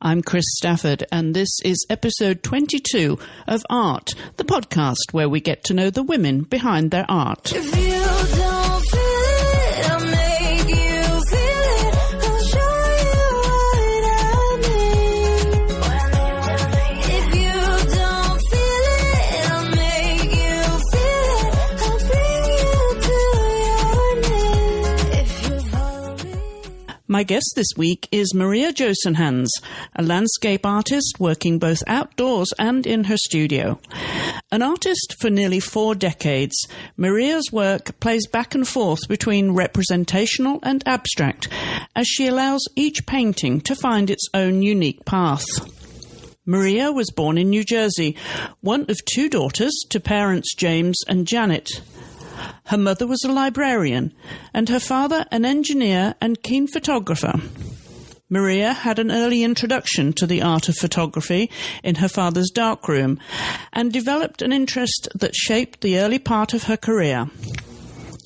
I'm Chris Stafford, and this is episode 22 of AART, the podcast where we get to know the women behind their art. If you don't feel it, I'll make you feel it. I'll show you what I mean. If you don't feel it, I'll make you feel it. I'll bring you to your knees. If you follow me. My guest this week is Maria Josenhans, a landscape artist working both outdoors and in her studio. An artist for nearly 4 decades, Maria's work plays back and forth between representational and abstract, as she allows each painting to find its own unique path. Maria was born in New Jersey, one of 2 daughters to parents James and Janet. Her mother was a librarian, and her father an engineer and keen photographer. Maria had an early introduction to the art of photography in her father's darkroom, and developed an interest that shaped the early part of her career.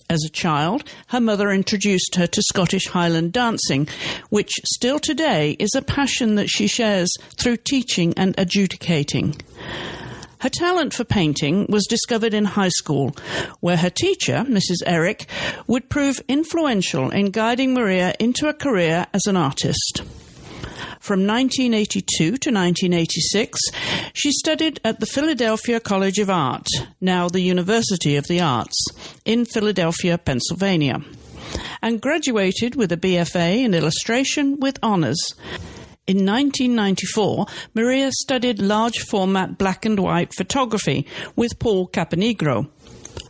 As a child, her mother introduced her to Scottish Highland dancing, which still today is a passion that she shares through teaching and adjudicating. Her talent for painting was discovered in high school, where her teacher, Mrs. Eric, would prove influential in guiding Maria into a career as an artist. From 1982 to 1986, she studied at the Philadelphia College of Art, now the University of the Arts, in Philadelphia, Pennsylvania, and graduated with a BFA in illustration with honors. In 1994, Maria studied large-format black-and-white photography with Paul Caponigro.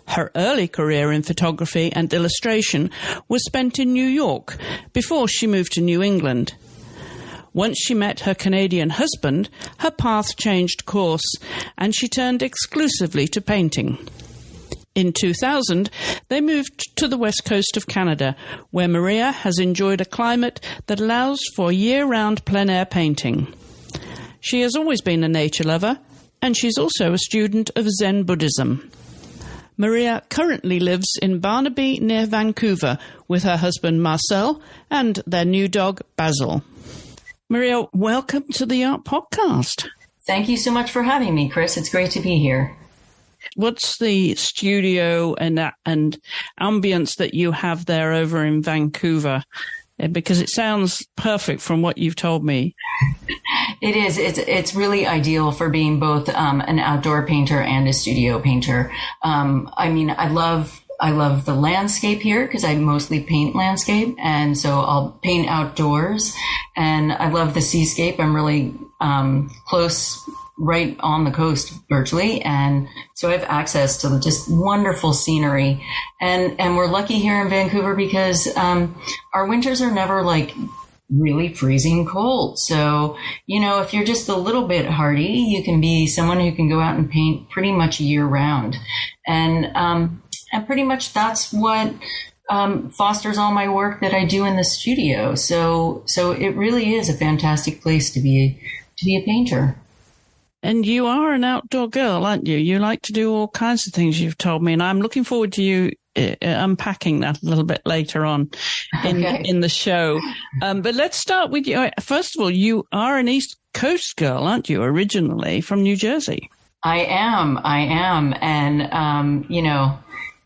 Her early career in photography and illustration was spent in New York before she moved to New England. Once she met her Canadian husband, her path changed course, and she turned exclusively to painting. In 2000, they moved to the west coast of Canada, where Maria has enjoyed a climate that allows for year-round plein-air painting. She has always been a nature lover, and she's also a student of Zen Buddhism. Maria currently lives in Barnaby near Vancouver with her husband Marcel and their new dog Basil. Maria, welcome to the AART Podcast. Thank you so much for having me, Chris. It's great to be here. What's the studio and ambience that you have there over in Vancouver? Because it sounds perfect from what you've told me. It is. It's really ideal for being both an outdoor painter and a studio painter. I love the landscape here because I mostly paint landscape, and so I'll paint outdoors. And I love the seascape. I'm really close, right on the coast virtually, and so I have access to just wonderful scenery. And we're lucky here in Vancouver because our winters are never like really freezing cold. So, if you're just a little bit hardy, you can be someone who can go out and paint pretty much year round. And pretty much that's what fosters all my work that I do in the studio. So it really is a fantastic place to be a painter. And you are an outdoor girl, aren't you? You like to do all kinds of things, you've told me, and I'm looking forward to you unpacking that a little bit later on in the show. But let's start with you. First of all, you are an East Coast girl, aren't you, originally from New Jersey? I am. And,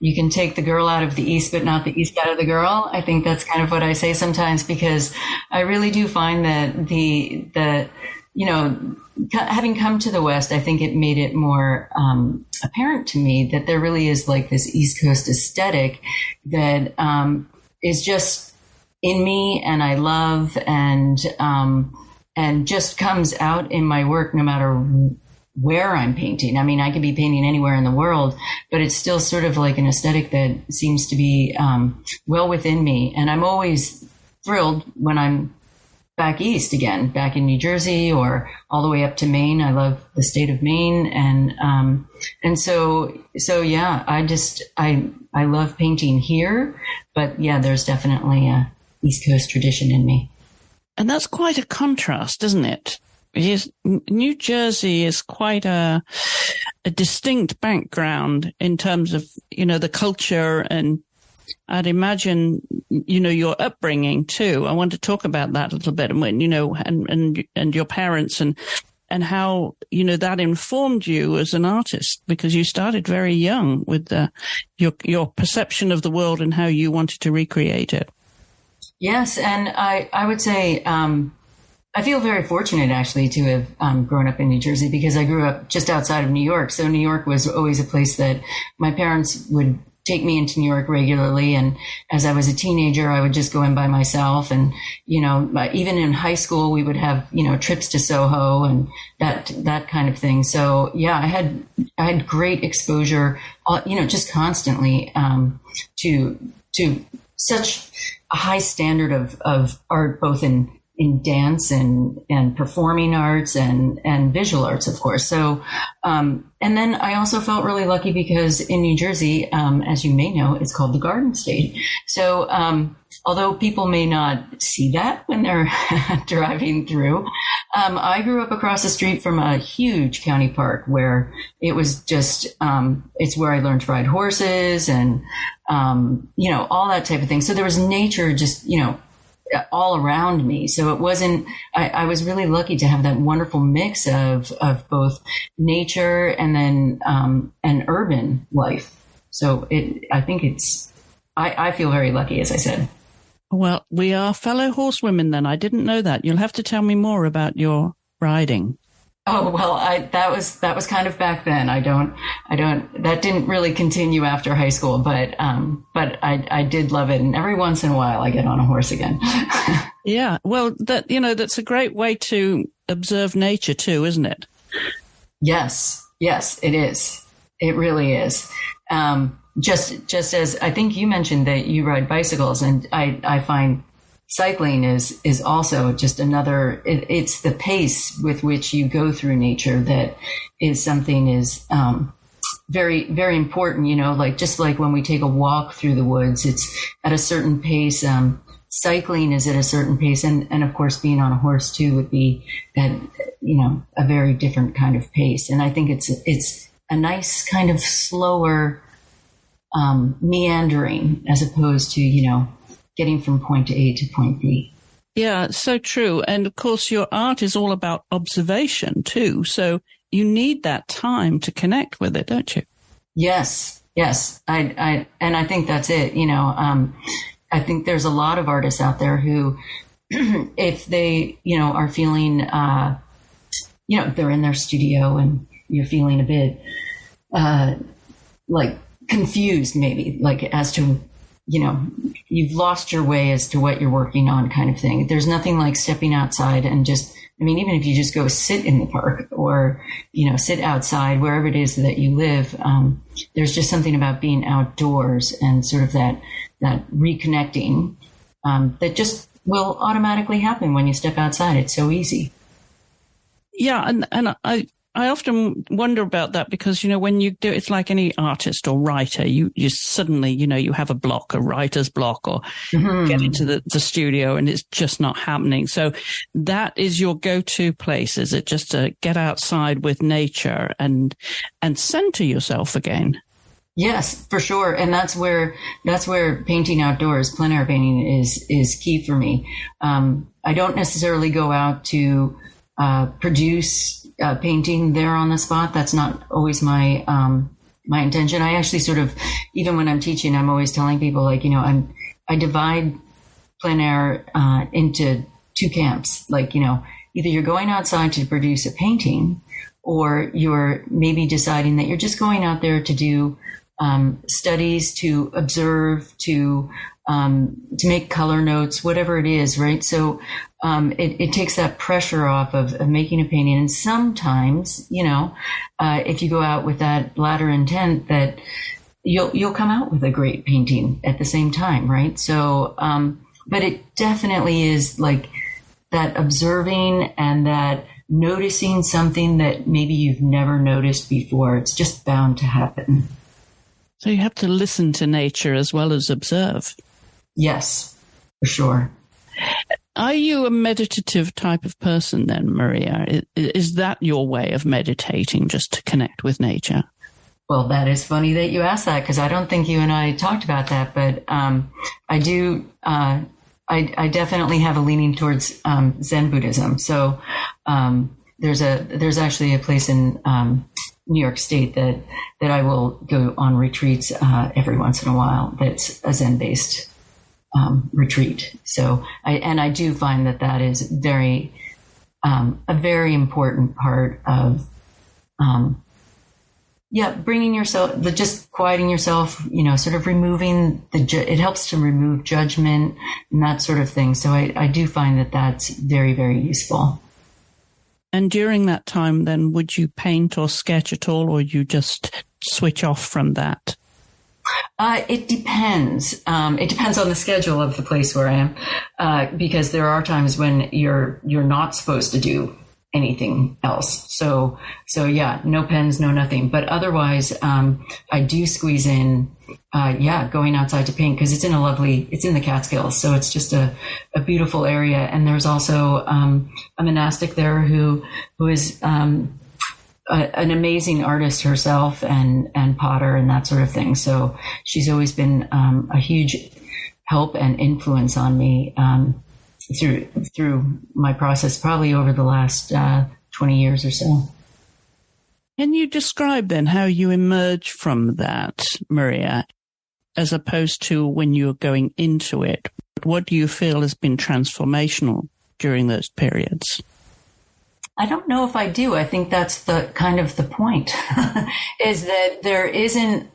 you can take the girl out of the East, but not the East out of the girl. I think that's kind of what I say sometimes, because I really do find that having come to the West, I think it made it more apparent to me that there really is like this East Coast aesthetic that is just in me, and I love, and just comes out in my work no matter where I'm painting. I mean, I could be painting anywhere in the world, but it's still sort of like an aesthetic that seems to be well within me. And I'm always thrilled when I'm back east again, back in New Jersey or all the way up to Maine. I love the state of Maine. And so yeah, I love painting here, but yeah, there's definitely a East Coast tradition in me. And that's quite a contrast, isn't it? New Jersey is quite a distinct background in terms of, the culture and I'd imagine, your upbringing too. I want to talk about that a little bit, and your parents and how, that informed you as an artist, because you started very young with your perception of the world and how you wanted to recreate it. Yes. And I would say, I feel very fortunate actually to have grown up in New Jersey, because I grew up just outside of New York. So New York was always a place that my parents would take me into New York regularly. And as I was a teenager, I would just go in by myself. And, even in high school, we would have, trips to Soho and that kind of thing. So yeah, I had great exposure, just constantly, to such a high standard of art, both in dance and performing arts and visual arts, of course. So, and then I also felt really lucky because in New Jersey, as you may know, it's called the Garden State. So, although people may not see that when they're driving through, I grew up across the street from a huge county park where it was just, it's where I learned to ride horses and, all that type of thing. So there was nature just, all around me. So it wasn't, I was really lucky to have that wonderful mix of both nature and then, an urban life. So I think I feel very lucky, as I said. Well, we are fellow horsewomen then. I didn't know that. You'll have to tell me more about your riding. Oh, well, that was kind of back then. That didn't really continue after high school, but I did love it. And every once in a while I get on a horse again. Yeah. Well, that's a great way to observe nature too, isn't it? Yes, it is. It really is. Just as I think you mentioned that you ride bicycles, and I find cycling is also just another, it's the pace with which you go through nature that is something is very, very important, just like when we take a walk through the woods, it's at a certain pace. Cycling is at a certain pace. And of course, being on a horse too would be at, a very different kind of pace. And I think it's a nice kind of slower meandering as opposed to, getting from point A to point B. Yeah, so true. And of course, your art is all about observation too. So you need that time to connect with it, don't you? Yes. I think that's it. I think there's a lot of artists out there who, if they, are feeling, they're in their studio and you're feeling a bit, like confused maybe, like as to, you've lost your way as to what you're working on kind of thing. There's nothing like stepping outside and just, even if you just go sit in the park or, sit outside, wherever it is that you live, there's just something about being outdoors and sort of that reconnecting, that just will automatically happen when you step outside. It's so easy. Yeah. And I often wonder about that because, when you do, it's like any artist or writer, you suddenly, you have a block, a writer's block, or get into the studio and it's just not happening. So that is your go-to place. Is it just to get outside with nature and center yourself again? Yes, for sure. And that's where painting outdoors, plein air painting is key for me. I don't necessarily go out to, produce painting there on the spot. That's not always my intention. I actually sort of, even when I'm teaching, I'm always telling people I divide plein air into two camps. Either you're going outside to produce a painting, or you're maybe deciding that you're just going out there to do studies, to observe, to make color notes, whatever it is, right? So it takes that pressure off of making a painting. And sometimes, if you go out with that latter intent, that you'll come out with a great painting at the same time, right? So, but it definitely is like that observing and that noticing something that maybe you've never noticed before. It's just bound to happen. So you have to listen to nature as well as observe. Yes, for sure. Are you a meditative type of person then, Maria? Is that your way of meditating, just to connect with nature? Well, that is funny that you asked that, because I don't think you and I talked about that, but I do. I definitely have a leaning towards Zen Buddhism. So there's actually a place in New York State that I will go on retreats every once in a while. That's a Zen-based retreat. So I do find that is very a very important part of bringing yourself, just quieting yourself, sort of removing it helps to remove judgment and that sort of thing. So I do find that that's very, very useful. And during that time, then, would you paint or sketch at all, or you just switch off from that? It depends. It depends on the schedule of the place where I am, because there are times when you're not supposed to do anything else. So yeah, no pens, no nothing. But otherwise, I do squeeze in, going outside to paint, because it's in the Catskills. So it's just a beautiful area. And there's also a monastic there who is an amazing artist herself and potter and that sort of thing. So she's always been a huge help and influence on me through my process, probably over the last 20 years or so. Can you describe then how you emerge from that, Maria, as opposed to when you're going into it? What do you feel has been transformational during those periods? I don't know if I do. I think that's the kind of the point is that there isn't,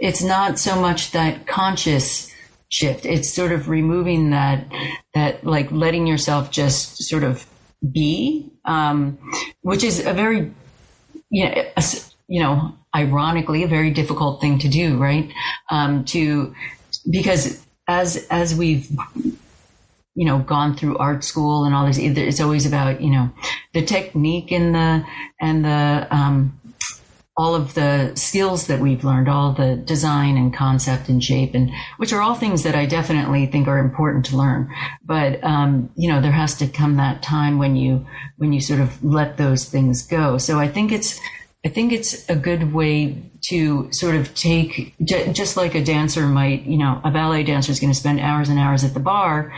it's not so much that conscious shift. It's sort of removing that like letting yourself just sort of be, which is a very, ironically, a very difficult thing to do, right? Because as we've, gone through art school and all this, it's always about, the technique and the all of the skills that we've learned, all the design and concept and shape, and which are all things that I definitely think are important to learn. But, there has to come that time when you sort of let those things go. So I think it's a good way to sort of take, just like a dancer might, a ballet dancer is going to spend hours and hours at the bar,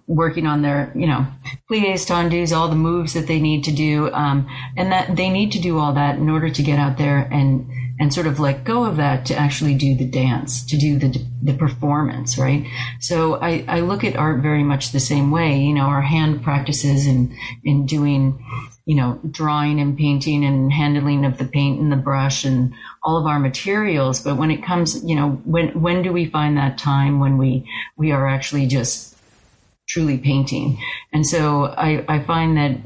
working on their, pliés, tendus, all the moves that they need to do. And that they need to do all that in order to get out there and sort of let go of that to actually do the dance, to do the performance, right? So I look at art very much the same way, our hand practices in doing, drawing and painting and handling of the paint and the brush and all of our materials. But when it comes, when do we find that time when we are actually just truly painting? And so I find that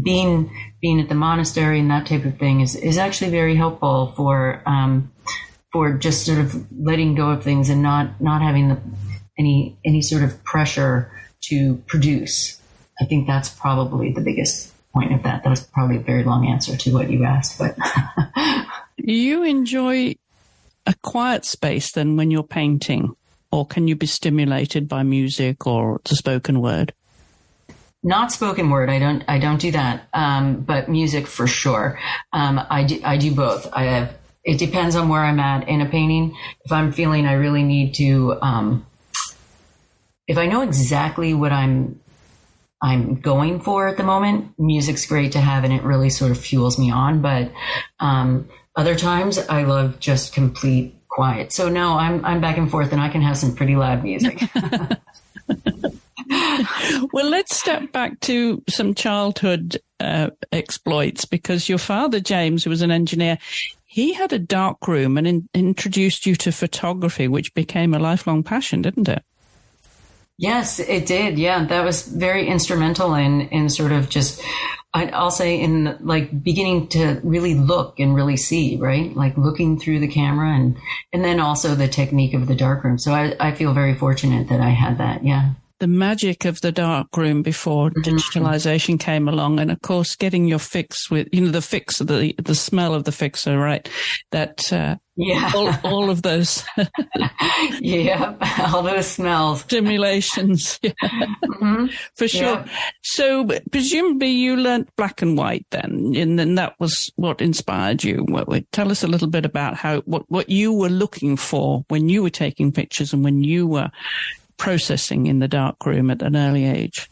being at the monastery and that type of thing is actually very helpful for just sort of letting go of things and not having any sort of pressure to produce. I think that's probably the biggest point of that. That was probably a very long answer to what you asked, but you enjoy a quiet space then when you're painting, or can you be stimulated by music or the spoken word? Not spoken word. I don't do that. But music for sure. I do both. It depends on where I'm at in a painting. If I'm feeling I really need to, if I know exactly what I'm going for at the moment, music's great to have and it really sort of fuels me on. But other times I love just complete quiet. So no, I'm back and forth and I can have some pretty loud music. Well, let's step back to some childhood exploits, because your father, James, who was an engineer, he had a dark room and introduced you to photography, which became a lifelong passion, didn't it? Yes, it did. Yeah, that was very instrumental in sort of just, I'll say in like beginning to really look and really see, right? Like looking through the camera and then also the technique of the darkroom. So I feel very fortunate that I had that. Yeah. The magic of the darkroom before digitalization came along. And of course, getting your fix with, the fix, the smell of the fixer, right? That Yeah. all of those Yeah. All those smells. stimulations. Yeah, Mm-hmm. for sure. Yeah. So presumably you learnt black and white then, and then that was what inspired you. Tell us a little bit about what you were looking for when you were taking pictures and when you were processing in the dark room at an early age.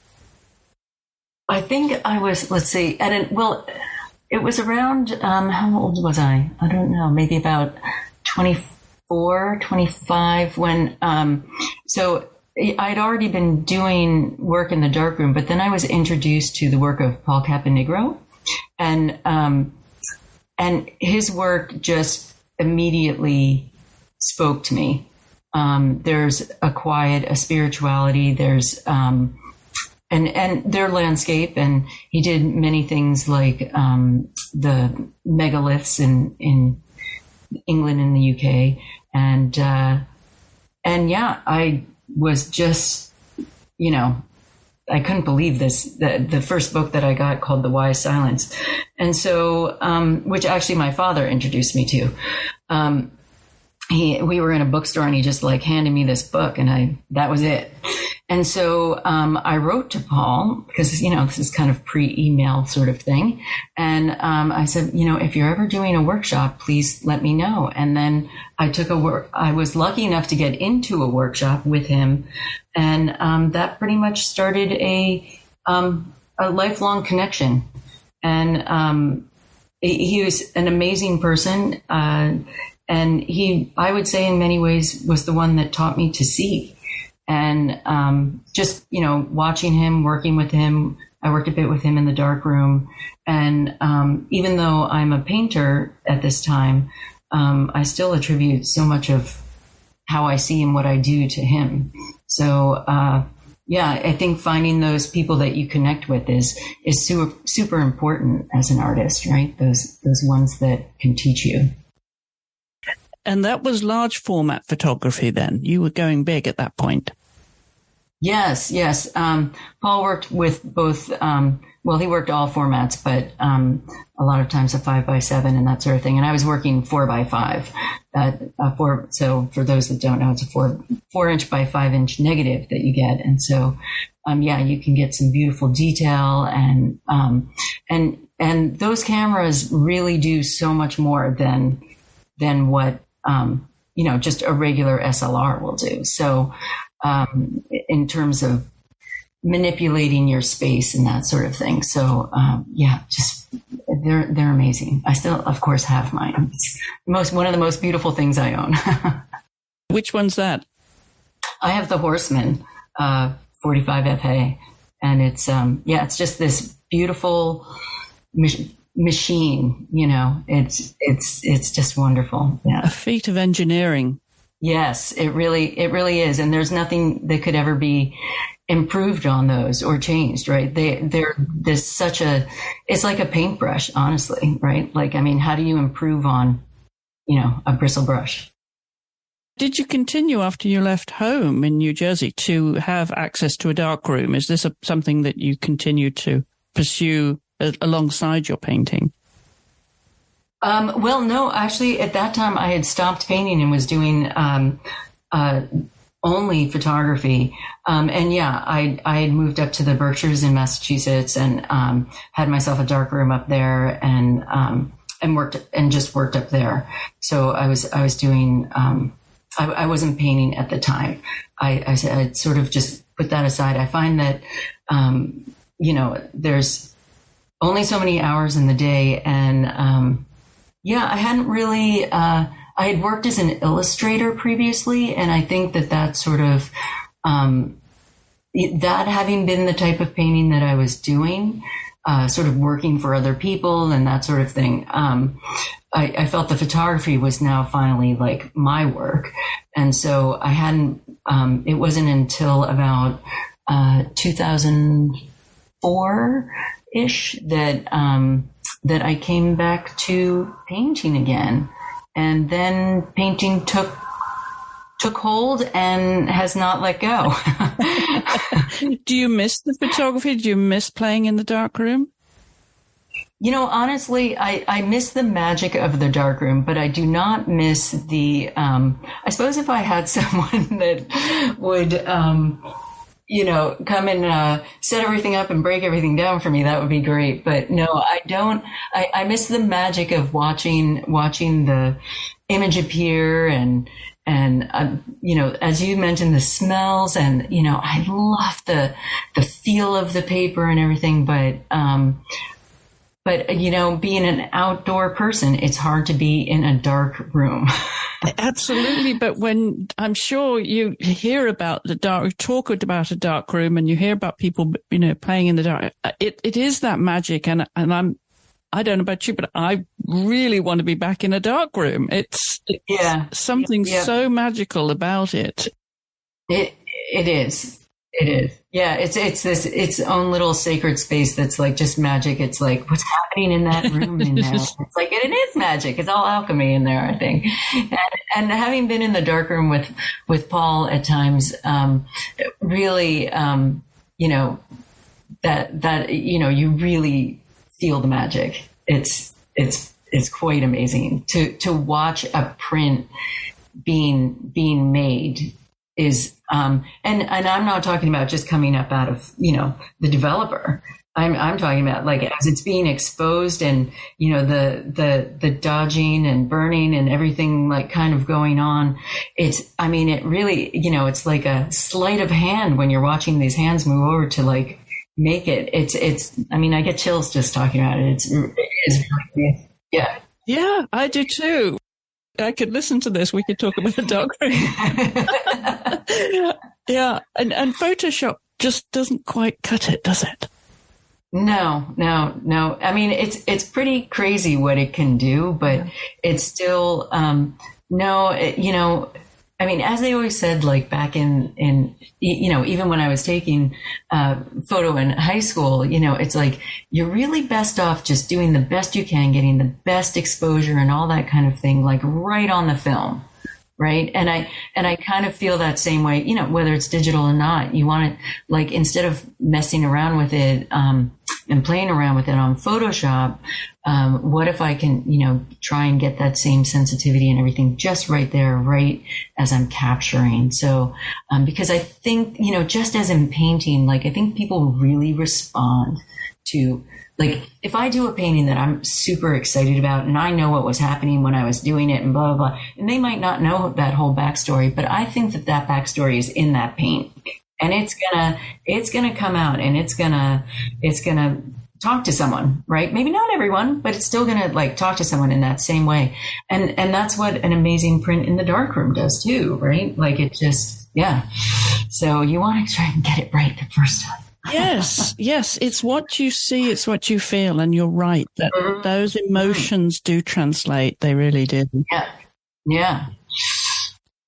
I think I was, let's see, it was around, how old was I? I don't know, maybe about 24, 25 when, so I'd already been doing work in the darkroom, but then I was introduced to the work of Paul Caponigro, and his work just immediately spoke to me. There's a quiet, a spirituality, there's, and their landscape, and he did many things like the megaliths in England and the UK, and yeah, I was just, I couldn't believe this. The first book that I got called The Wise Silence, and so which actually my father introduced me to. We were in a bookstore and he just like handed me this book, and that was it. And so I wrote to Paul because, this is kind of pre-email sort of thing. And I said, if you're ever doing a workshop, please let me know. And then I was lucky enough to get into a workshop with him. And that pretty much started a lifelong connection. And he was an amazing person. And he, I would say in many ways, was the one that taught me to see. And just, watching him, working with him, I worked a bit with him in the dark room. And even though I'm a painter at this time, I still attribute so much of how I see and what I do to him. So, I think finding those people that you connect with is super, super important as an artist, right? Those ones that can teach you. And that was large format photography then. You were going big at that point. Yes. Paul worked with both, he worked all formats, but a lot of times a 5x7 and that sort of thing. And I was working 4x5. So for those that don't know, it's a 4-inch by 5-inch negative that you get. And so, you can get some beautiful detail and those cameras really do so much more than what, just a regular SLR will do. So, in terms of manipulating your space and that sort of thing. So, they're amazing. I still, of course, have mine. It's one of the most beautiful things I own. Which one's that? I have the Horseman, 45 FA, and it's, it's just this beautiful machine, it's just wonderful. Yeah. A feat of engineering. Yes, it really is. And there's nothing that could ever be improved on those or changed, right? There's such it's like a paintbrush, honestly, right? Like, how do you improve on, a bristle brush? Did you continue after you left home in New Jersey to have access to a dark room? Is this something that you continue to pursue alongside your painting? No, actually at that time I had stopped painting and was doing, only photography. I had moved up to the Berkshires in Massachusetts and, had myself a dark room up there and worked up there. So I was doing, I wasn't painting at the time. I'd sort of just put that aside. I find that, there's only so many hours in the day. And, I hadn't really, I had worked as an illustrator previously. And I think that sort of, that having been the type of painting that I was doing, sort of working for other people and that sort of thing, I felt the photography was now finally like my work. And so I hadn't, it wasn't until about, 2004-ish that I came back to painting again. And then painting took hold and has not let go. Do you miss the photography? Do you miss playing in the dark room? Honestly, I miss the magic of the darkroom, but I do not miss the, I suppose if I had someone that would, come and set everything up and break everything down for me, that would be great. But no, I don't. I miss the magic of watching the image appear and as you mentioned, the smells and, I love the feel of the paper and everything. But being an outdoor person, it's hard to be in a dark room. Absolutely. But when I'm sure you hear about talk about a dark room and you hear about people, playing in the dark, it is that magic. And I don't know about you, but I really want to be back in a dark room. It's something so magical about it. It is. It is. Yeah. It's its own little sacred space. That's like just magic. It's like, what's happening in that room in there? It's like, it is magic. It's all alchemy in there, I think. And having been in the dark room with Paul at times, really, you really feel the magic. It's quite amazing to watch a print being made is, and I'm not talking about just coming up out of, the developer. I'm talking about like as it's being exposed and, the dodging and burning and everything like kind of going on. It really, it's like a sleight of hand when you're watching these hands move over to like make it. I get chills just talking about it. It's really, yeah. Yeah, I do too. I could listen to this. We could talk about a dark room. Yeah. And Photoshop just doesn't quite cut it, does it? No. It's pretty crazy what it can do, but it's still, as they always said, like back in even when I was taking photo in high school, it's like you're really best off just doing the best you can, getting the best exposure and all that kind of thing, like right on the film. Right. And I kind of feel that same way, whether it's digital or not, you want it like instead of messing around with it and playing around with it on Photoshop, what if I can, try and get that same sensitivity and everything just right there, right as I'm capturing. So, because I think, just as in painting, like I think people really respond to, like, if I do a painting that I'm super excited about and I know what was happening when I was doing it and blah, blah, blah, and they might not know that whole backstory, but I think that backstory is in that paint and it's gonna come out and it's gonna talk to someone, right? Maybe not everyone, but it's still gonna like talk to someone in that same way. And that's what an amazing print in the darkroom does too, right? Like it just, yeah. So you want to try and get it right the first time. Yes. It's what you see, it's what you feel. And you're right that those emotions do translate. They really do. Yeah.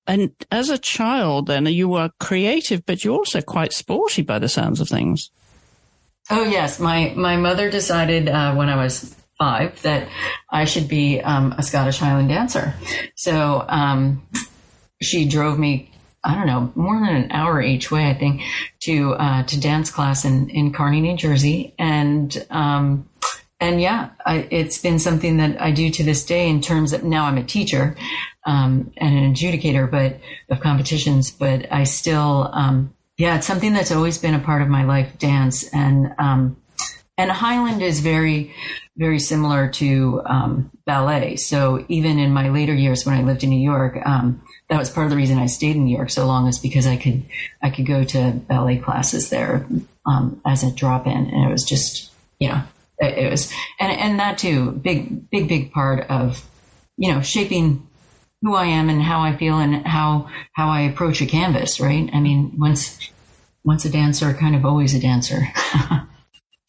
And as a child, then you were creative, but you're also quite sporty by the sounds of things. Oh, yes. My mother decided when I was 5 that I should be a Scottish Highland dancer. So she drove me, I don't know, more than an hour each way, I think, to dance class in Kearney, New Jersey. And it's been something that I do to this day in terms of now I'm a teacher and an adjudicator, but of competitions, but I still, it's something that's always been a part of my life, dance. And Highland is very, very similar to ballet. So even in my later years when I lived in New York, that was part of the reason I stayed in New York so long, is because I could go to ballet classes there as a drop in, and it was just it was and that too big part of shaping who I am and how I feel and how I approach a canvas. Right? I mean, once a dancer, kind of always a dancer.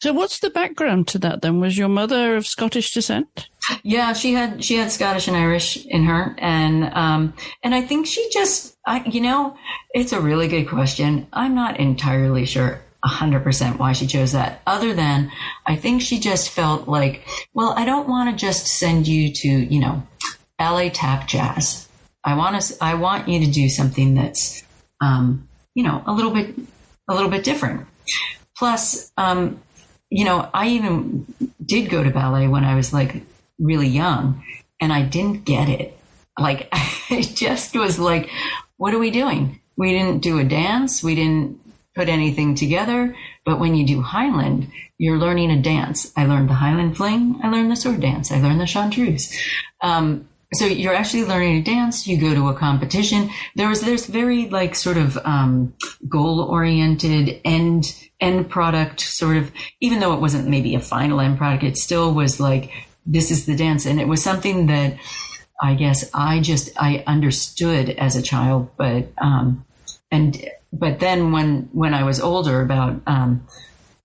So what's the background to that then? Was your mother of Scottish descent? Yeah, she had Scottish and Irish in her. And I think she just, it's a really good question. I'm not entirely sure 100% why she chose that, other than I think she just felt like, well, I don't want to just send you to, ballet tap jazz. I want you to do something that's, a little bit different. Plus, I even did go to ballet when I was like really young, and I didn't get it. Like, I just was like, what are we doing? We didn't do a dance. We didn't put anything together. But when you do Highland, you're learning a dance. I learned the Highland fling. I learned the sword dance. I learned the chanteuse. So you're actually learning to dance. You go to a competition. There's very like sort of goal oriented end product sort of, even though it wasn't maybe a final end product, it still was like, this is the dance. And it was something that I guess I understood as a child, but then when I was older,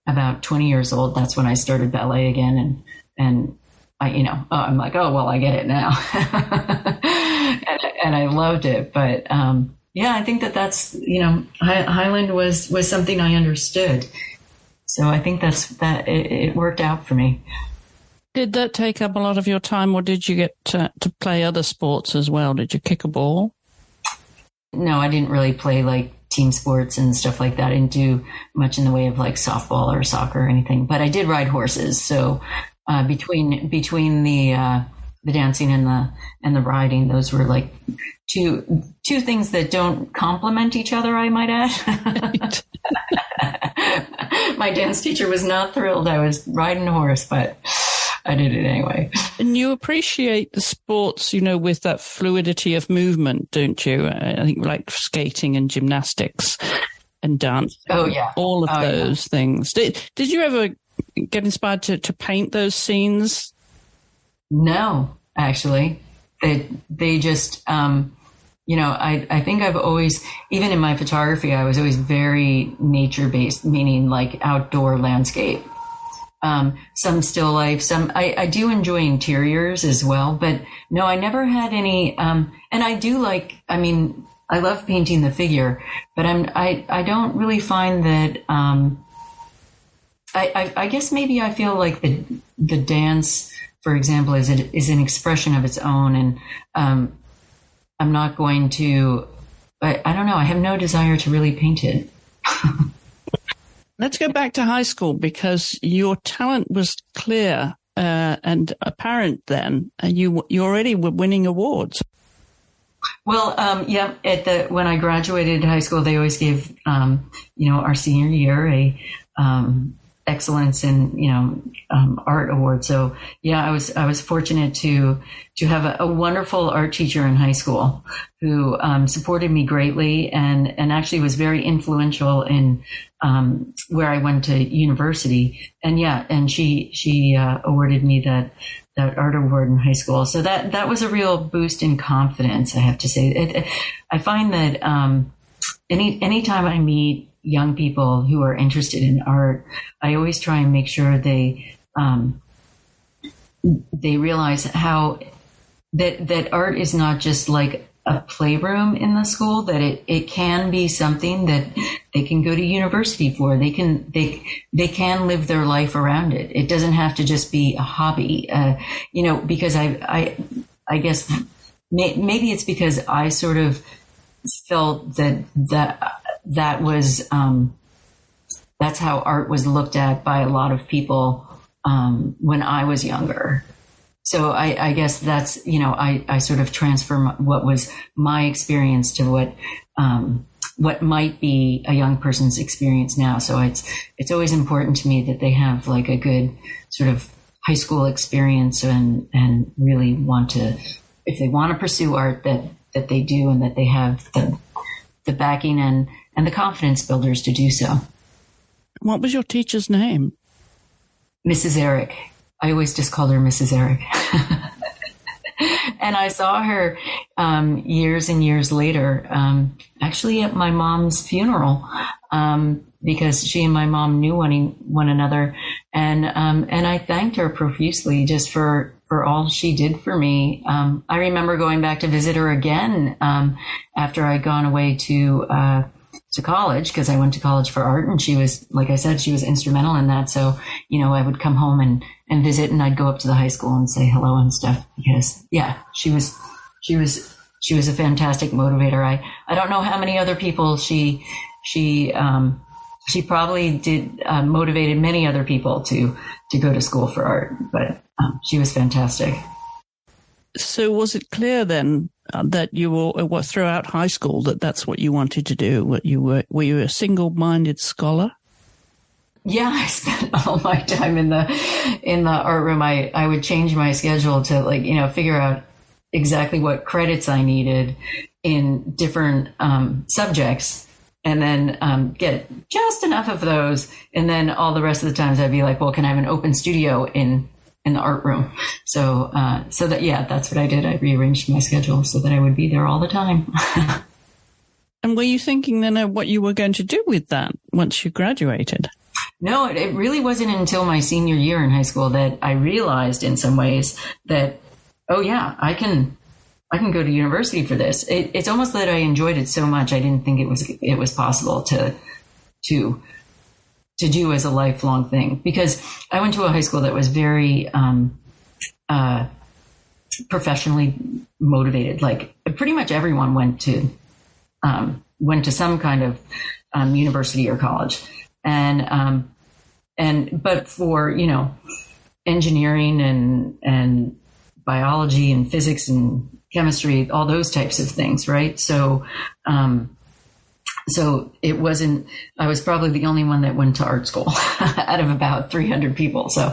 about 20 years old, that's when I started ballet again. And I'm like, oh, well, I get it now. and I loved it. But, I think that's, Highland was something I understood. So I think that it worked out for me. Did that take up a lot of your time, or did you get to play other sports as well? Did you kick a ball? No, I didn't really play like team sports and stuff like that. I didn't do much in the way of like softball or soccer or anything, but I did ride horses. So between the dancing and the riding, those were like two things that don't complement each other, I might add. My dance teacher was not thrilled I was riding a horse, but I did it anyway. And you appreciate the sports, with that fluidity of movement, don't you? I think like skating and gymnastics and dance. Oh, yeah. All of those things. Did you ever get inspired to paint those scenes? No, actually. They just, I think I've always, even in my photography, I was always very nature-based, meaning like outdoor landscape. Some still life, I do enjoy interiors as well, but no, I never had any, and I do I love painting the figure, but I don't really find that, I guess maybe I feel like the dance, for example, is an expression of its own. And, I'm not going to, I don't know. I have no desire to really paint it. Let's go back to high school, because your talent was clear and apparent then. You already were winning awards. Well, when I graduated high school, they always gave, our senior year a excellence in, art award. So I was fortunate to have a wonderful art teacher in high school who supported me greatly and actually was very influential in where I went to university. And she awarded me that art award in high school. So that was a real boost in confidence, I have to say. I find that anytime I meet young people who are interested in art, I always try and make sure they realize how that art is not just like a playroom in the school, that it can be something that they can go to university for. They can live their life around it. It doesn't have to just be a hobby, because I guess maybe it's because I sort of felt that was, that's how art was looked at by a lot of people, when I was younger. So I guess that's, I sort of transfer what was my experience to what might be a young person's experience now. So it's always important to me that they have like a good sort of high school experience and really want to, if they want to pursue art, that they do, and that they have the backing and the confidence builders to do so. What was your teacher's name? Mrs. Eric. I always just called her Mrs. Eric. And I saw her years and years later, actually at my mom's funeral, because she and my mom knew one another. And I thanked her profusely just for all she did for me. I remember going back to visit her again after I'd gone away to college, because I went to college for art, and she was, like I said, she was instrumental in that. So, I would come home and visit, and I'd go up to the high school and say hello and stuff, because she was a fantastic motivator. I don't know how many other people she she probably did motivated many other people to go to school for art, but she was fantastic. So was it clear then that you were throughout high school that's what you wanted to do? Were you a single-minded scholar? Yeah, I spent all my time in the art room. I would change my schedule to figure out exactly what credits I needed in different subjects, and then get just enough of those. And then all the rest of the times I'd be like, well, can I have an open studio in the art room? So that's what I did. I rearranged my schedule so that I would be there all the time. And were you thinking then of what you were going to do with that once you graduated? No, it really wasn't until my senior year in high school that I realized in some ways that, oh yeah, I can go to university for this. It's almost that I enjoyed it so much I didn't think it was possible to do as a lifelong thing, because I went to a high school that was very professionally motivated. Like pretty much everyone went to some kind of university or college, but for engineering and biology and physics and chemistry, all those types of things, right? So it wasn't, I was probably the only one that went to art school out of about 300 people. So,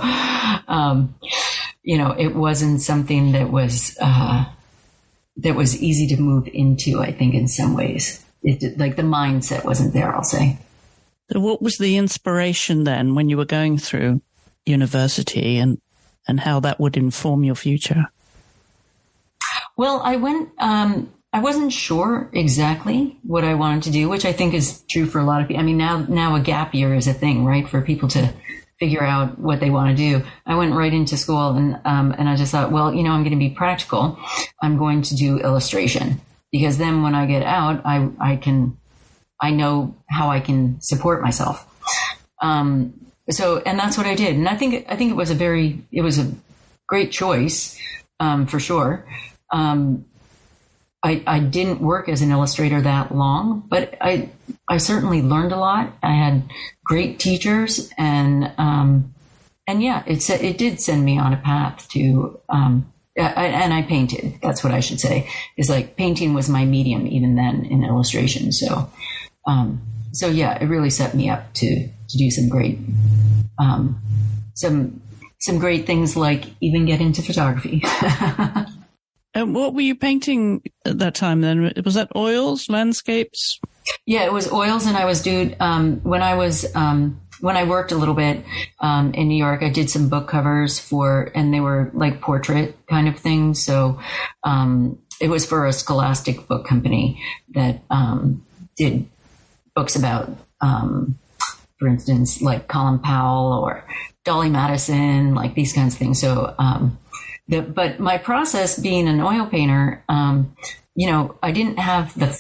it wasn't something that was easy to move into, I think, in some ways. Like the mindset wasn't there, I'll say. So what was the inspiration then when you were going through university and how that would inform your future? Well, I wasn't sure exactly what I wanted to do, which I think is true for a lot of people. I mean, now a gap year is a thing, right? For people to figure out what they want to do. I went right into school and I just thought, well, I'm going to be practical. I'm going to do illustration, because then when I get out, I know how I can support myself. And that's what I did. And I think it was a great choice, for sure. I didn't work as an illustrator that long, but I certainly learned a lot. I had great teachers, and yeah, it did send me on a path to, and I painted. That's what I should say, is like painting was my medium even then in illustration. So yeah, it really set me up to do some great, some great things, like even get into photography. And what were you painting at that time then? Was that oils, landscapes? Yeah, it was oils, and I was when I worked a little bit in New York, I did some book covers and they were like portrait kind of things. So it was for a Scholastic book company that did books about, for instance, like Colin Powell or Dolly Madison, like these kinds of things. So but my process being an oil painter, I didn't have the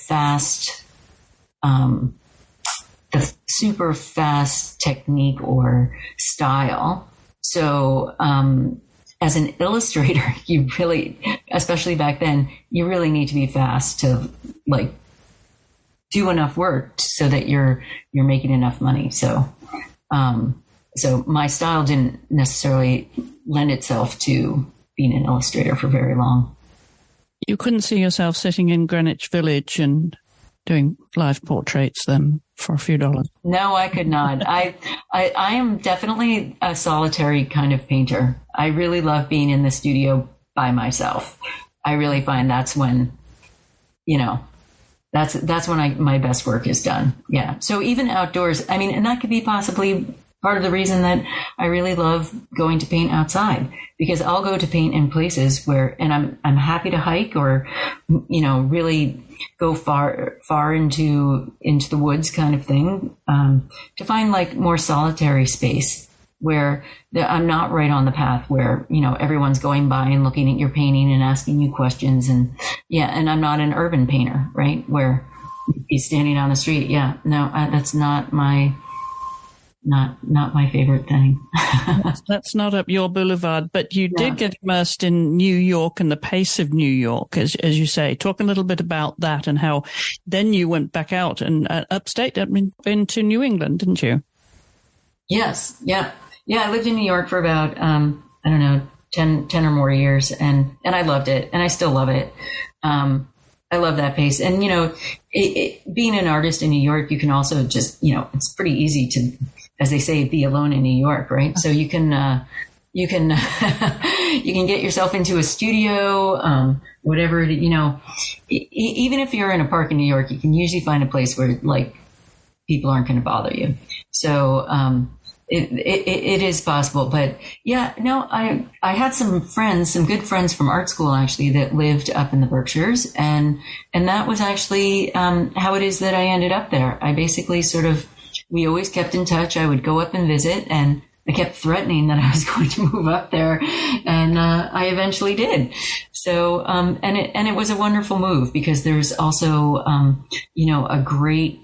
super fast technique or style. So, as an illustrator, you really, especially back then, you really need to be fast to like do enough work so that you're making enough money. So my style didn't necessarily lend itself to being an illustrator for very long. You couldn't see yourself sitting in Greenwich Village and doing live portraits then for a few dollars? No, I could not. I am definitely a solitary kind of painter. I really love being in the studio by myself. I really find that's when, that's when my best work is done. Yeah. So even outdoors, I mean, and that could be possibly part of the reason that I really love going to paint outside, because I'll go to paint in places and I'm happy to hike or, really go far into the woods kind of thing, to find like more solitary space where I'm not right on the path where, everyone's going by and looking at your painting and asking you questions. And I'm not an urban painter, right? Where he's standing on the street. Yeah, no, that's not my not my favorite thing. That's not up your boulevard, but you did get immersed in New York and the pace of New York, as you say. Talk a little bit about that and how then you went back out and upstate, into New England, didn't you? Yes. Yeah. Yeah. I lived in New York for about, 10 or more years, and I loved it, and I still love it. I love that pace. And, being an artist in New York, you can also just, it's pretty easy to, as they say, be alone in New York, right? So you can you can get yourself into a studio, whatever, even if you're in a park in New York, you can usually find a place where like people aren't going to bother you. So, it is possible, but yeah, no, I had some good friends from art school actually that lived up in the Berkshires, and that was actually how it is that I ended up there. I basically we always kept in touch. I would go up and visit, and I kept threatening that I was going to move up there, and I eventually did. So, and it was a wonderful move because there's also a great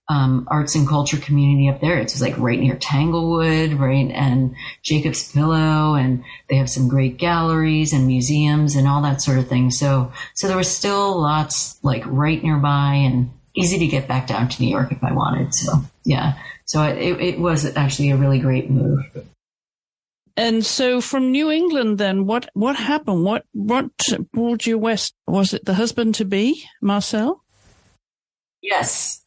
arts and culture community up there. It's like right near Tanglewood, right, and Jacob's Pillow, and they have some great galleries and museums and all that sort of thing. So there was still lots like right nearby and easy to get back down to New York if I wanted. So yeah, so it was actually a really great move. And so from New England, then what happened? What brought you west? Was it the husband to be, Marcel? Yes.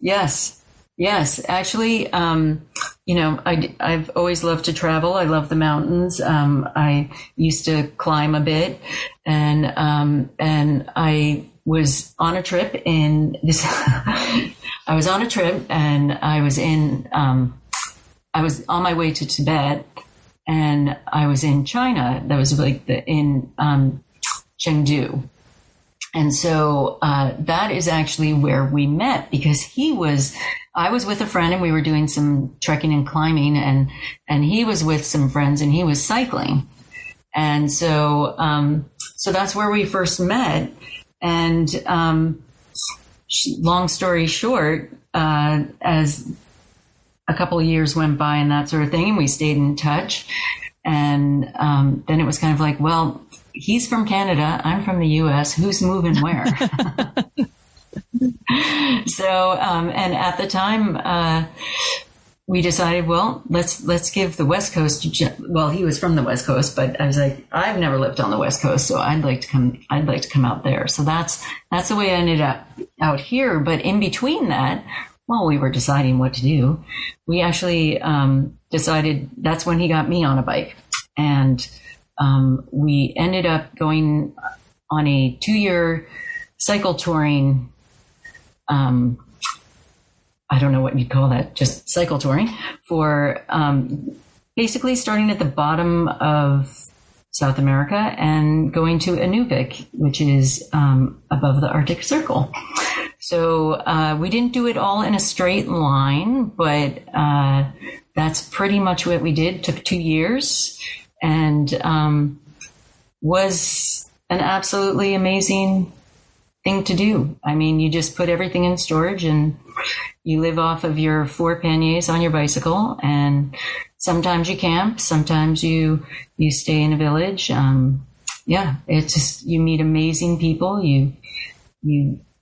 Actually, I've always loved to travel. I love the mountains. I used to climb a bit, and I was on a trip and I was on my way to Tibet, and I was in China. That was like in Chengdu. And so that is actually where we met, because I was with a friend and we were doing some trekking and climbing, and he was with some friends and he was cycling. And so that's where we first met. And long story short, as a couple of years went by and that sort of thing, and we stayed in touch. And then it was kind of like, well, he's from Canada, I'm from the US, who's moving where? So, and at the time, we decided, well, let's give the West Coast, well, he was from the West Coast, but I was like, I've never lived on the West Coast, so I'd like to come out there. So that's the way I ended up out here. But in between that, while we were deciding what to do, we actually decided that's when he got me on a bike. And we ended up going on a 2-year cycle touring. I don't know what you'd call that, just cycle touring for basically starting at the bottom of South America and going to Inuvik, which is above the Arctic Circle. So we didn't do it all in a straight line, but that's pretty much what we did. It took 2 years, and was an absolutely amazing thing to do. I mean, you just put everything in storage and you live off of your 4 panniers on your bicycle, and sometimes you camp, sometimes you stay in a village. Yeah, it's just, you meet amazing people. You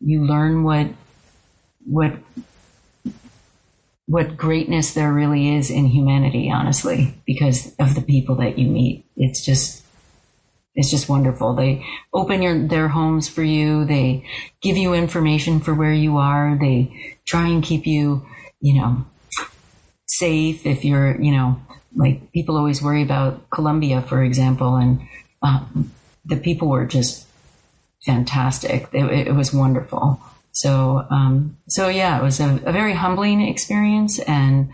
learn what greatness there really is in humanity, honestly, because of the people that you meet. It's just wonderful. They open their homes for you. They give you information for where you are. They try and keep you, safe. If you're, like people always worry about Colombia, for example, and the people were just fantastic. It was wonderful. So yeah, it was a very humbling experience. And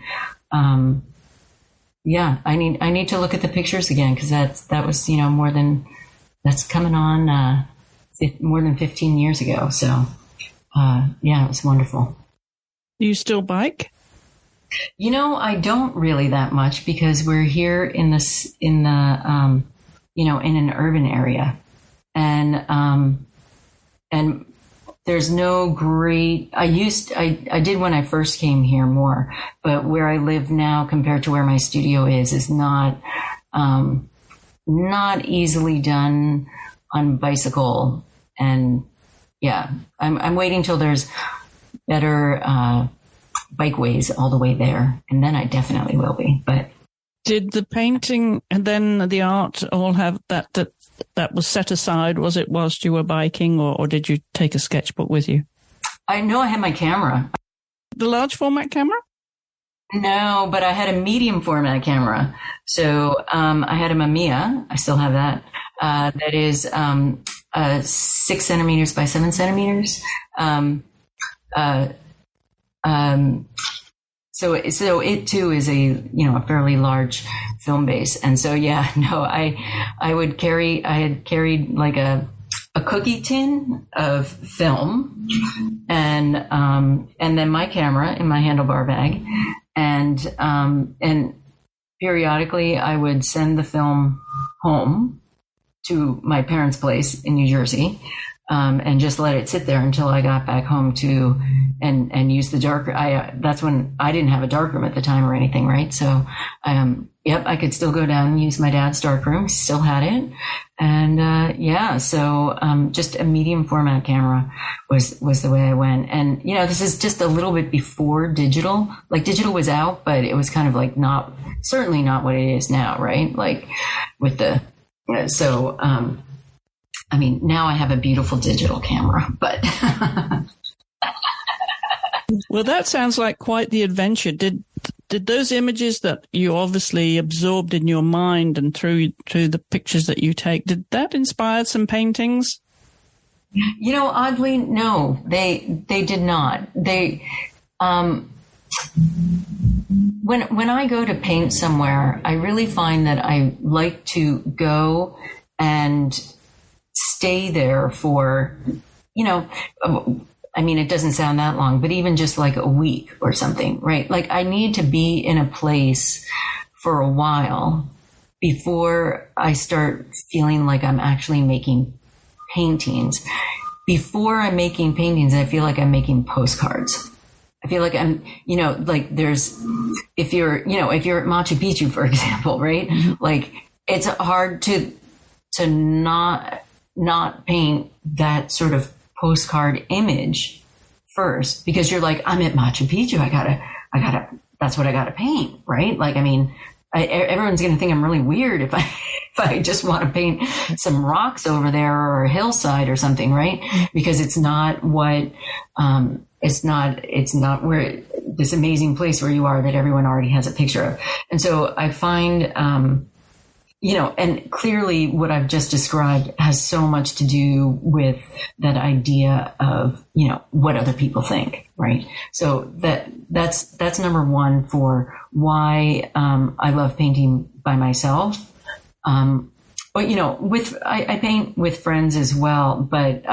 yeah, I need to look at the pictures again, because that was, that's coming on more than 15 years ago. So yeah, it was wonderful. Do you still bike? I don't really that much, because we're here in an urban area, and there's no great, I did when I first came here more, but where I live now compared to where my studio is not easily done on bicycle. And yeah, I'm waiting till there's better bikeways all the way there, and then I definitely will be. But did the painting and then the art all have that was set aside? Was it whilst you were biking, or did you take a sketchbook with you? I know I had my camera. The large format camera? No, but I had a medium format camera. So I had a Mamiya. I still have that. That is 6 centimeters by 7 centimeters. So it too is a fairly large film base. And so, yeah, no, I had carried like a cookie tin of film and then my camera in my handlebar bag. And periodically I would send the film home to my parents' place in New Jersey. And just let it sit there until I got back home and use the dark. That's when I didn't have a darkroom at the time or anything, right? So, I could still go down and use my dad's darkroom. Still had it, and so just a medium format camera was the way I went. And this is just a little bit before digital. Like digital was out, but it was kind of like certainly not what it is now, right? Like with the now I have a beautiful digital camera, but. Well, that sounds like quite the adventure. Did those images that you obviously absorbed in your mind and through the pictures that you take, did that inspire some paintings? Oddly, no, they did not. They, when I go to paint somewhere, I really find that I like to go and stay there for, it doesn't sound that long, but even just like a week or something, right? Like I need to be in a place for a while before I start feeling like I'm actually making paintings. Before I'm making paintings, I feel like I'm making postcards. I feel like I'm, if you're at Machu Picchu, for example, right? Mm-hmm. Like it's hard to not paint that sort of postcard image first, because you're like, I'm at Machu Picchu. I gotta, that's what I gotta paint, right? Like, everyone's going to think I'm really weird if I just want to paint some rocks over there or a hillside or something, right? Because it's not what, it's not where this amazing place where you are that everyone already has a picture of. And so I find, and clearly what I've just described has so much to do with that idea of, what other people think, right? So that's number one for why, I love painting by myself. But, I paint with friends as well, but,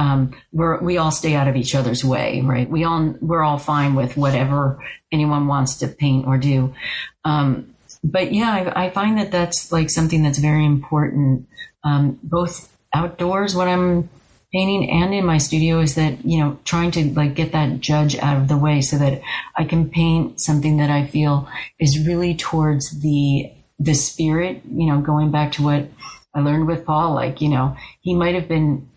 we all stay out of each other's way, right? We're all fine with whatever anyone wants to paint or do. But yeah, I find that that's like something that's very important, both outdoors when I'm painting and in my studio, is that, trying to like get that judge out of the way so that I can paint something that I feel is really towards the spirit, going back to what I learned with Paul, like, he might have been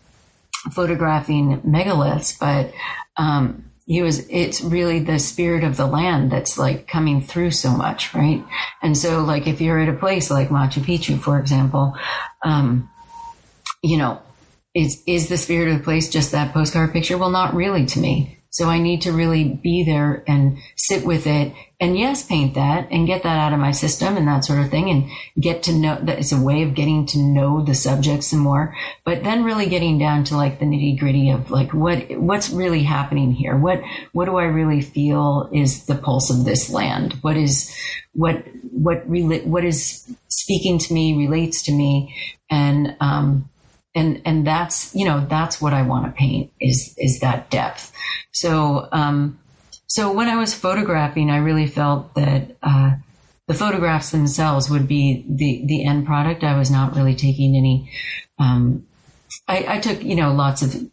photographing megaliths, but, it's really the spirit of the land that's like coming through so much, right? And so like if you're at a place like Machu Picchu, for example, is the spirit of the place just that postcard picture? Well, not really to me. So I need to really be there and sit with it and yes, paint that and get that out of my system and that sort of thing, and get to know that it's a way of getting to know the subject some more, but then really getting down to like the nitty gritty of like, what's really happening here? What do I really feel is the pulse of this land? What is speaking to me, relates to me. And that's, that's what I want to paint is that depth. So when I was photographing, I really felt that, the photographs themselves would be the end product. I was not really taking any, I took,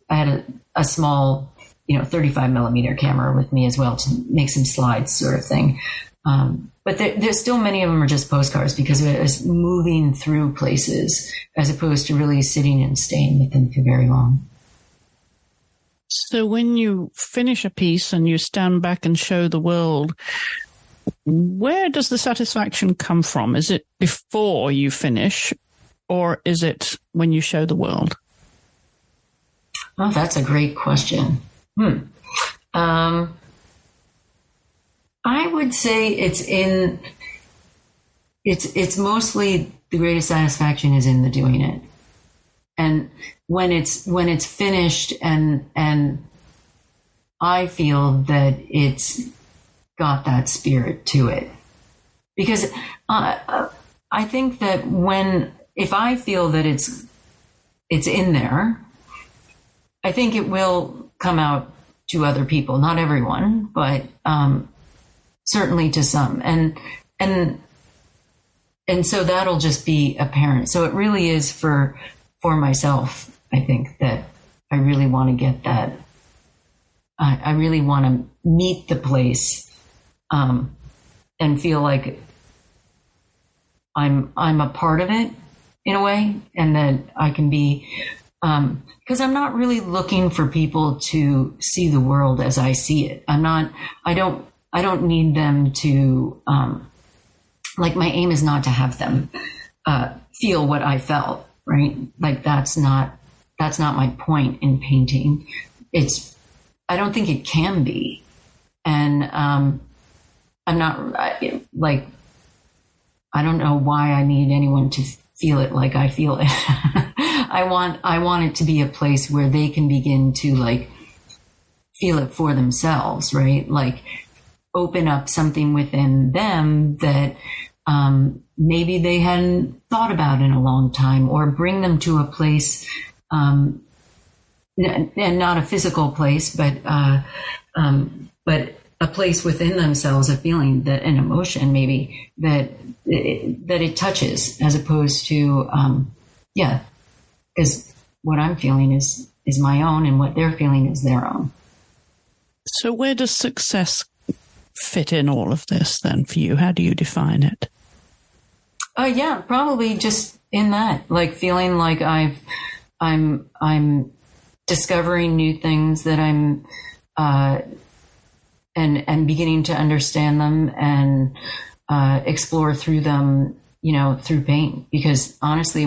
I had a small 35 millimeter camera with me as well to make some slides sort of thing. But there's still many of them are just postcards because it's moving through places as opposed to really sitting and staying with them for very long. So when you finish a piece and you stand back and show the world, where does the satisfaction come from? Is it before you finish, or is it when you show the world? Oh, that's a great question. I would say it's mostly the greatest satisfaction is in the doing it. And when it's finished and I feel that it's got that spirit to it, because I think that if I feel that it's in there, I think it will come out to other people, not everyone, but certainly to some, and so that'll just be apparent. So it really is for myself. I think that I really want to get that. I really want to meet the place and feel like I'm a part of it in a way, and that I can be. Because I'm not really looking for people to see the world as I see it. I don't need them to, like, my aim is not to have them feel what I felt, right? Like, that's not my point in painting. I don't think it can be. And I'm not, I don't know why I need anyone to feel it like I feel it. I want it to be a place where they can begin to, like, feel it for themselves, right? Like, open up something within them that maybe they hadn't thought about in a long time, or bring them to a place, and not a physical place, but a place within themselves, a feeling, that an emotion maybe that it touches, as opposed to because what I'm feeling is my own, and what they're feeling is their own. So where does success fit in all of this then for you? How do you define it? Probably just in that, like, feeling like I'm discovering new things, that I'm and beginning to understand them and explore through them, through paint. Because honestly,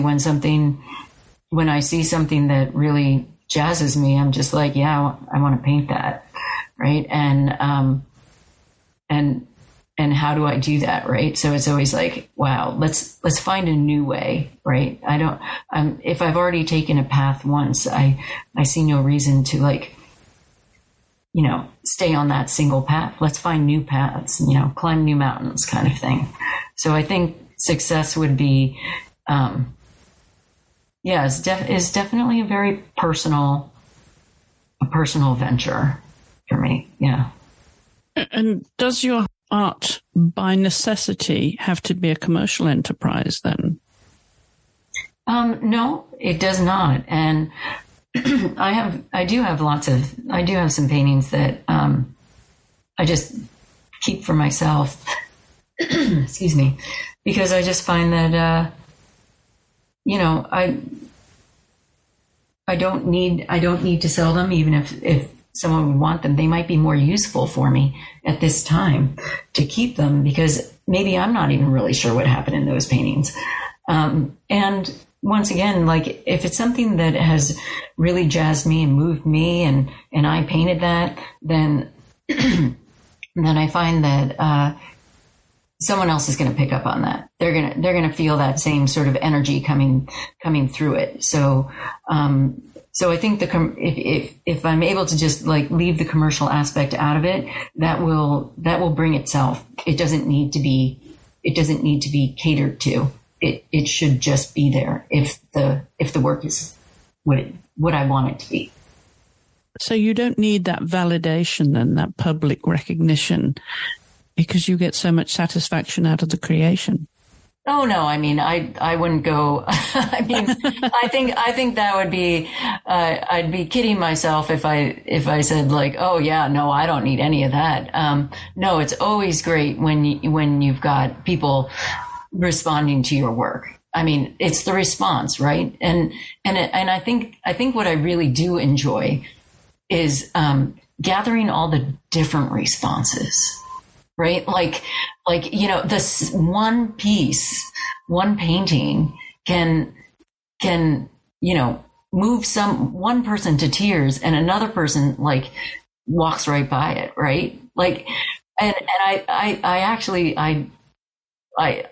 when I see something that really jazzes me, I'm just like, yeah, I want to paint that, right? And how do I do that, right? So it's always like, wow, let's find a new way, right? If I've already taken a path once, I see no reason to, like, stay on that single path. Let's find new paths, climb new mountains, kind of thing. So I think success would be, is definitely a very personal venture for me. Yeah. And does your art by necessity have to be a commercial enterprise then? No, it does not. And I do have some paintings that I just keep for myself. Excuse me, because I just find that I don't need to sell them, even if someone would want them. They might be more useful for me at this time to keep them, because maybe I'm not even really sure what happened in those paintings. And once again, like, if it's something that has really jazzed me and moved me, and I painted that, then I find that someone else is going to pick up on that. They're going to feel that same sort of energy coming through it. So I think if I'm able to just, like, leave the commercial aspect out of it, that will bring itself. It doesn't need to be catered to. It should just be there if the work is what I want it to be. So you don't need that validation and that public recognition, because you get so much satisfaction out of the creation. Oh no, I mean, I wouldn't go. I mean, I think that would be, I'd be kidding myself if I said like, oh yeah, no, I don't need any of that. No, it's always great when you've got people responding to your work. I mean, it's the response, right? And I think what I really do enjoy is gathering all the different responses. Right? Like, this one piece, one painting can, move one person to tears and another person like walks right by it. Right. Like, and I actually, I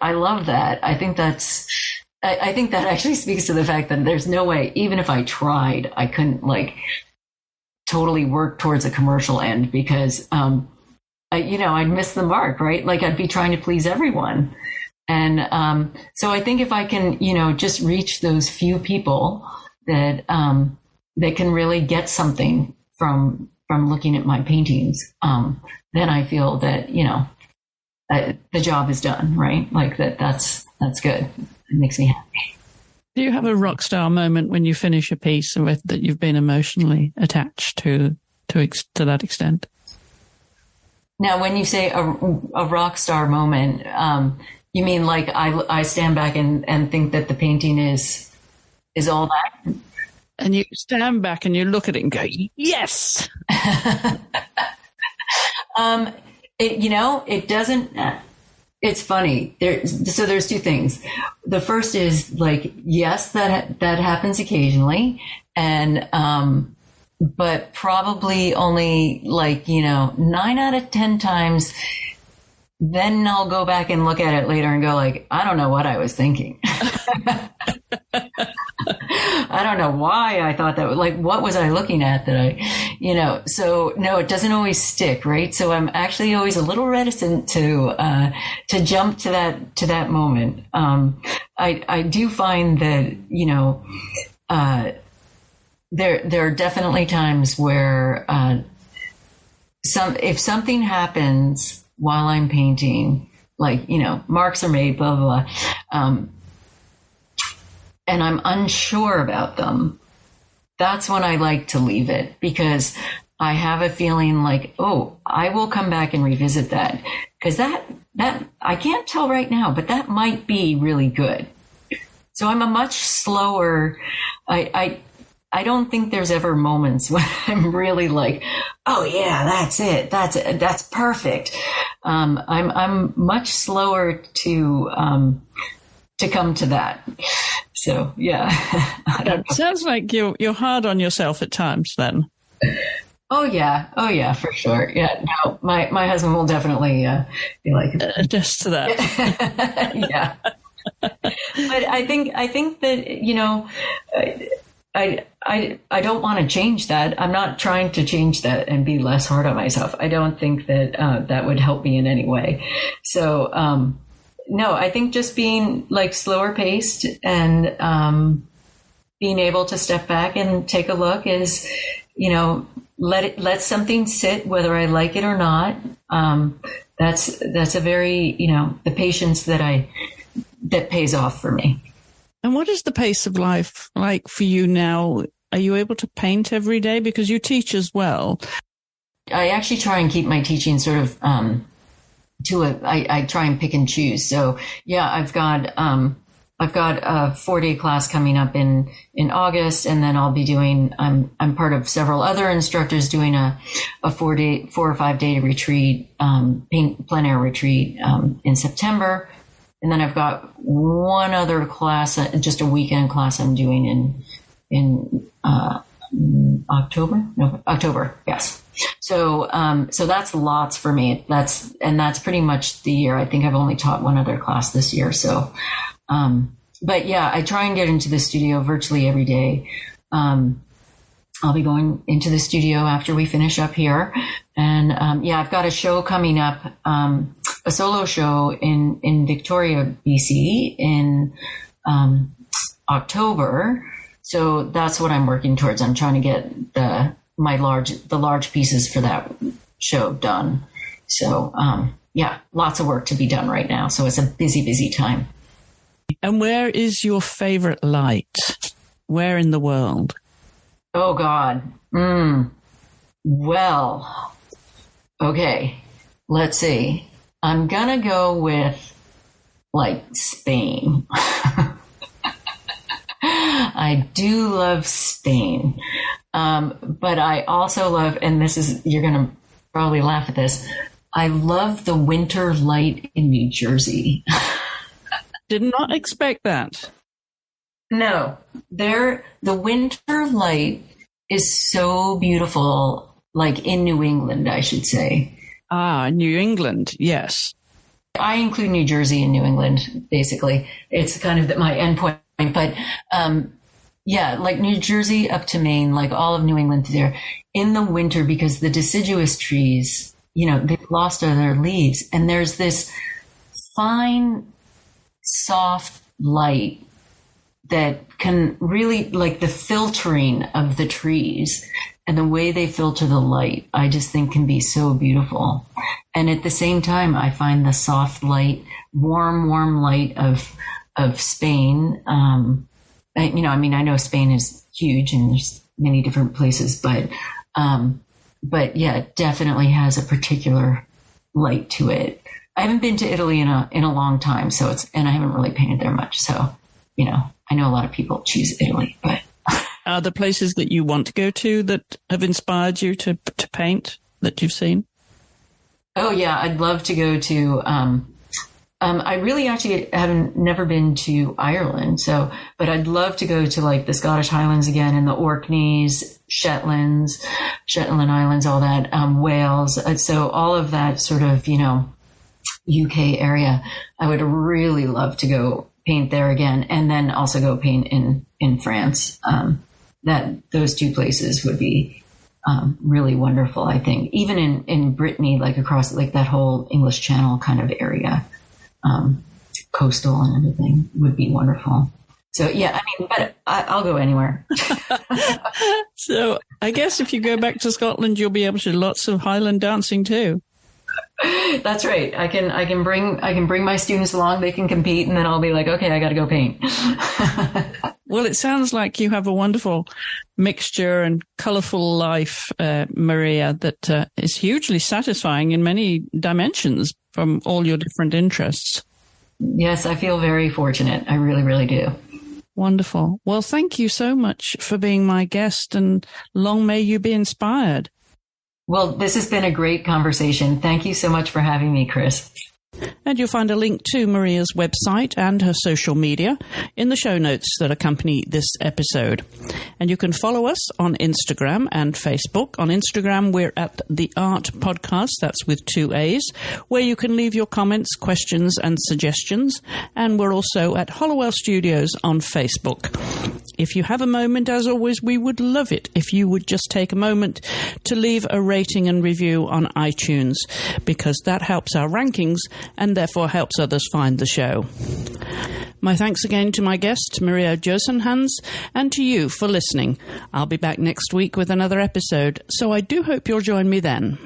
love that. I think that actually speaks to the fact that there's no way, even if I tried, I couldn't like totally work towards a commercial end because, I'd miss the mark, right? Like I'd be trying to please everyone. And so I think if I can, just reach those few people that can really get something from looking at my paintings, then I feel that, the job is done, right? Like that's good. It makes me happy. Do you have a rock star moment when you finish a piece that you've been emotionally attached to that extent? Now, when you say a rock star moment, you mean like I stand back and think that the painting is all that? And you stand back and you look at it and go, yes! It doesn't, it's funny. There's two things. The first is like, yes, that happens occasionally. And, but probably only like, 9 out of 10 times, then I'll go back and look at it later and go like, I don't know what I was thinking. I don't know why I thought that, like, what was I looking at that so no, it doesn't always stick. Right. So I'm actually always a little reticent to jump to that moment. I do find that, there are definitely times where if something happens while I'm painting, like, marks are made, blah, blah, blah, and I'm unsure about them, that's when I like to leave it because I have a feeling like, oh, I will come back and revisit that because that I can't tell right now, but that might be really good. So I'm a much slower, I don't think there's ever moments when I'm really like, oh yeah, that's it. That's perfect. I'm much slower to come to that. So yeah. It sounds like you're hard on yourself at times then. Oh yeah, for sure. Yeah, no, my husband will definitely be like, attest to that. Yeah. But I think that, I don't want to change that. I'm not trying to change that and be less hard on myself. I don't think that that would help me in any way. So, no, I think just being like slower paced and being able to step back and take a look is, let something sit, whether I like it or not. That's a very, the patience that pays off for me. And what is the pace of life like for you now? Are you able to paint every day? Because you teach as well. I actually try and keep my teaching sort of I try and pick and choose. So yeah, I've got a 4-day class coming up in August, and then I'll be doing, I'm part of several other instructors doing a 4 or 5 day retreat, plein air retreat, in September. And then I've got one other class, just a weekend class I'm doing in October. Yes. So that's lots for me. That's pretty much the year. I think I've only taught one other class this year. So, but yeah, I try and get into the studio virtually every day. I'll be going into the studio after we finish up here. And, yeah, I've got a show coming up, a solo show in Victoria, BC in, October. So that's what I'm working towards. I'm trying to get the large pieces for that show done. So, yeah, lots of work to be done right now. So it's a busy time. And where is your favorite light? Where in the world? Oh, God. Well, okay. Let's see. I'm going to go with, like, Spain. I do love Spain. But I also love, and this is, you're going to probably laugh at this, I love the winter light in New Jersey. Did not expect that. No, the winter light is so beautiful, like in New England, I should say. Ah, New England, yes. I include New Jersey and New England, basically. It's kind of my endpoint. But yeah, like New Jersey up to Maine, like all of New England there, in the winter, because the deciduous trees, you know, they've lost all their leaves. And there's this fine, soft light that can really, like the filtering of the trees and the way they filter the light, I just think can be so beautiful. And at the same time, I find the soft light, warm light of Spain. You know, I mean, I know Spain is huge and there's many different places, but yeah, it definitely has a particular light to it. I haven't been to Italy in a long time, and I haven't really painted there much. So, you know, I know a lot of people choose Italy, but are there places that you want to go to that have inspired you to paint that you've seen? Oh yeah, I'd love to go to. I really actually never been to Ireland, but I'd love to go to like the Scottish Highlands again, and the Orkneys, Shetland Islands, all that, Wales. So all of that sort of, you know, UK area. I would really love to go paint there again, and then also go paint in France. Those two places would be really wonderful, I think. Even in Brittany, like across like that whole English Channel kind of area, coastal and everything would be wonderful. So yeah, I mean, but I'll go anywhere. So I guess if you go back to Scotland, you'll be able to do lots of Highland dancing too. That's right. I can bring my students along. They can compete, and then I'll be like, okay, I got to go paint. Well, it sounds like you have a wonderful mixture and colorful life, Maria, that is hugely satisfying in many dimensions from all your different interests. Yes, I feel very fortunate. I really, really do. Wonderful. Well, thank you so much for being my guest, and long may you be inspired. Well, this has been a great conversation. Thank you so much for having me, Chris. And you'll find a link to Maria's website and her social media in the show notes that accompany this episode. And you can follow us on Instagram and Facebook. On Instagram, we're at the AART Podcast, that's with 2 A's, where you can leave your comments, questions, and suggestions. And we're also at Hollowell Studios on Facebook. If you have a moment, as always, we would love it if you would just take a moment to leave a rating and review on iTunes, because that helps our rankings and therefore helps others find the show. My thanks again to my guest, Maria Josenhans, and to you for listening. I'll be back next week with another episode, so I do hope you'll join me then.